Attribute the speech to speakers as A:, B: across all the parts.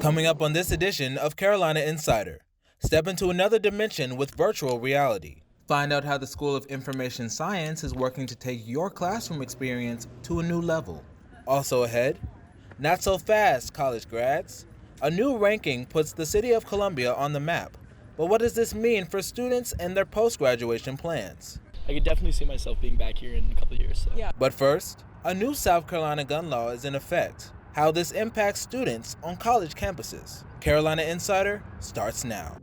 A: Coming up on this edition of Carolina Insider, step into another dimension with virtual reality. Find out how the School of Information Science is working to take your classroom experience to a new level. Also ahead, not so fast, college grads. A new ranking puts the city of Columbia on the map. But what does this mean for students and their post-graduation plans?
B: I could definitely see myself being back here in a couple of years. So.
C: Yeah.
A: But first, a new South Carolina gun law is in effect. How this impacts students on college campuses. Carolina Insider starts now.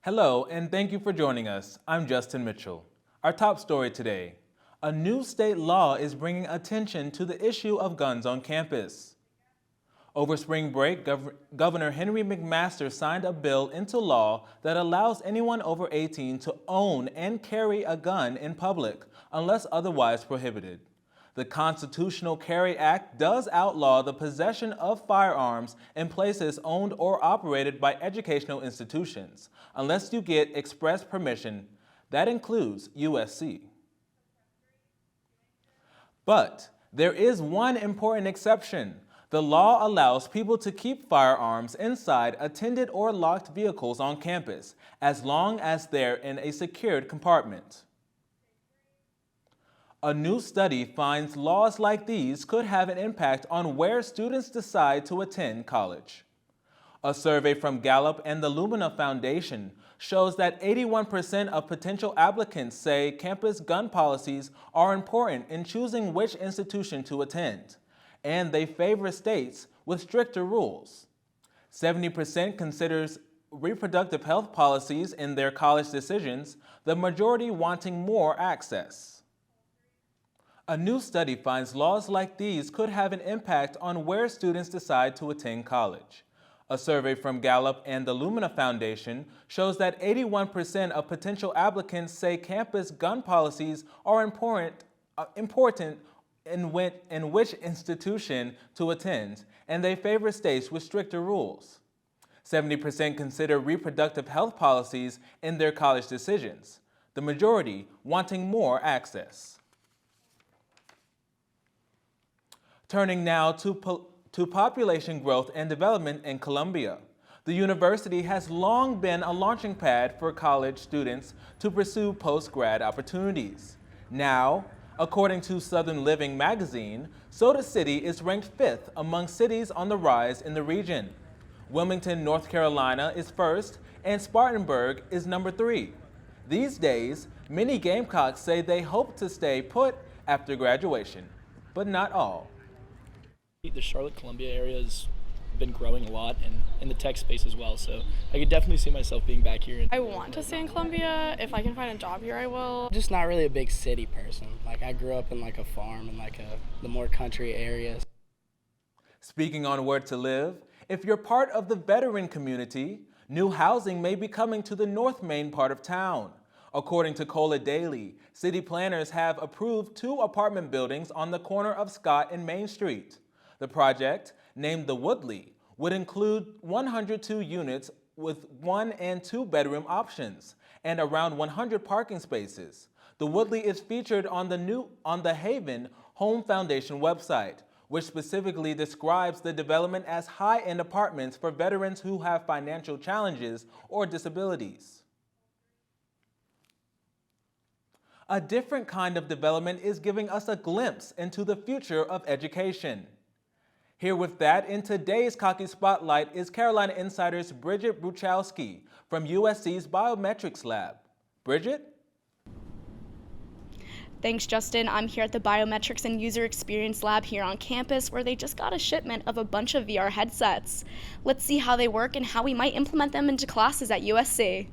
A: Hello, and thank you for joining us. I'm Justin Mitchell. Our top story today: a new state law is bringing attention to the issue of guns on campus. Over spring break, Governor Henry McMaster signed a bill into law that allows anyone over 18 to own and carry a gun in public, unless otherwise prohibited. The Constitutional Carry Act does outlaw the possession of firearms in places owned or operated by educational institutions, unless you get express permission. That includes USC. But there is one important exception. The law allows people to keep firearms inside attended or locked vehicles on campus, as long as they're in a secured compartment. A new study finds laws like these could have an impact on where students decide to attend college. A survey from Gallup and the Lumina Foundation shows that 81% of potential applicants say campus gun policies are important in choosing which institution to attend, and they favor states with stricter rules. 70% considers reproductive health policies in their college decisions, the majority wanting more access. A new study finds laws like these could have an impact on where students decide to attend college. A survey from Gallup and the Lumina Foundation shows that 81% of potential applicants say campus gun policies are important in which institution to attend, and they favor states with stricter rules. 70% consider reproductive health policies in their college decisions, the majority wanting more access. Turning now to population growth and development in Columbia. The university has long been a launching pad for college students to pursue post-grad opportunities. Now, according to Southern Living magazine, Soda City is ranked 5th among cities on the rise in the region. Wilmington, North Carolina is first, and Spartanburg is number 3. These days, many Gamecocks say they hope to stay put after graduation, but not all.
B: The Charlotte-Columbia area has been growing a lot, and in the tech space as well, so I could definitely see myself being back here.
C: I want to stay in Columbia. If I can find a job here, I will.
D: Just not really a big city person. Like, I grew up in like a farm and like the more country areas.
A: Speaking on where to live, if you're part of the veteran community, new housing may be coming to the North Main part of town. According to Cola Daily, city planners have approved 2 apartment buildings on the corner of Scott and Main Street. The project, named the Woodley, would include 102 units with 1 and 2 bedroom options and around 100 parking spaces. The Woodley is featured on the Haven Home Foundation website, which specifically describes the development as high-end apartments for veterans who have financial challenges or disabilities. A different kind of development is giving us a glimpse into the future of education. Here with that, in today's Cocky Spotlight is Carolina Insider's Bridget Bruchalski from USC's Biometrics Lab. Bridget?
E: Thanks, Justin. I'm here at the Biometrics and User Experience Lab here on campus, where they just got a shipment of a bunch of VR headsets. Let's see how they work and how we might implement them into classes at USC.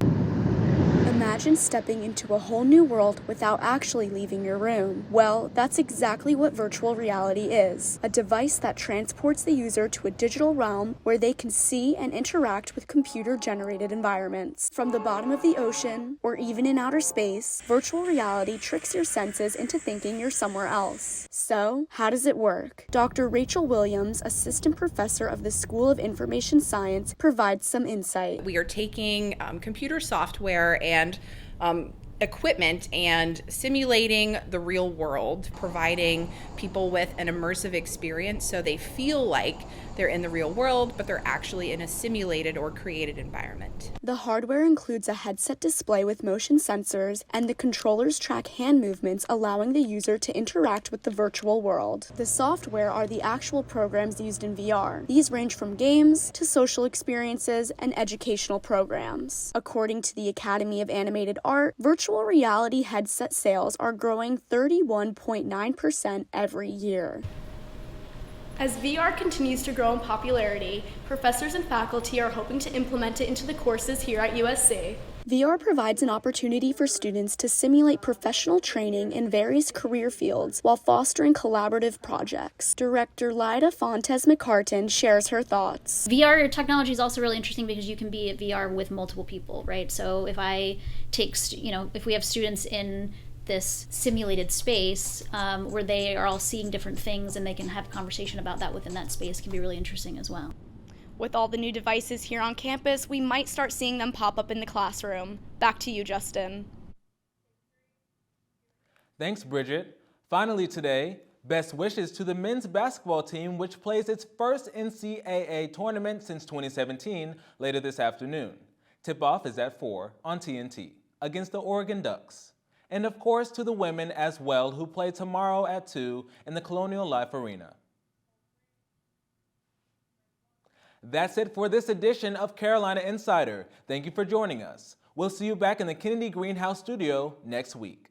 F: And
E: Imagine stepping into a whole new world without actually leaving your room. Well, that's exactly what virtual reality is, a device that transports the user to a digital realm where they can see and interact with computer-generated environments. From the bottom of the ocean, or even in outer space, virtual reality tricks your senses into thinking you're somewhere else. So, how does it work? Dr. Rachel Williams, assistant professor of the School of Information Science, provides some insight.
F: We are taking computer software and equipment and simulating the real world, providing people with an immersive experience so they feel like they're in the real world, but they're actually in a simulated or created environment.
E: The hardware includes a headset display with motion sensors, and the controllers track hand movements, allowing the user to interact with the virtual world. The software are the actual programs used in VR. These range from games to social experiences and educational programs. According to the Academy of Animated Art, virtual reality headset sales are growing 31.9% every year. As VR continues to grow in popularity, professors and faculty are hoping to implement it into the courses here at USC. VR provides an opportunity for students to simulate professional training in various career fields while fostering collaborative projects. Director Lyda Fontes-McCartan shares her thoughts.
G: VR technology is also really interesting because you can be at VR with multiple people, right? So if I take, if we have students in this simulated space where they are all seeing different things and they can have a conversation about that within that space, can be really interesting as well.
E: With all the new devices here on campus, we might start seeing them pop up in the classroom. Back to you, Justin.
A: Thanks, Bridget. Finally today, best wishes to the men's basketball team, which plays its first NCAA tournament since 2017 later this afternoon. Tip-off is at 4 on TNT against the Oregon Ducks. And of course to the women as well, who play tomorrow at 2 in the Colonial Life Arena. That's it for this edition of Carolina Insider. Thank you for joining us. We'll see you back in the Kennedy Greenhouse studio next week.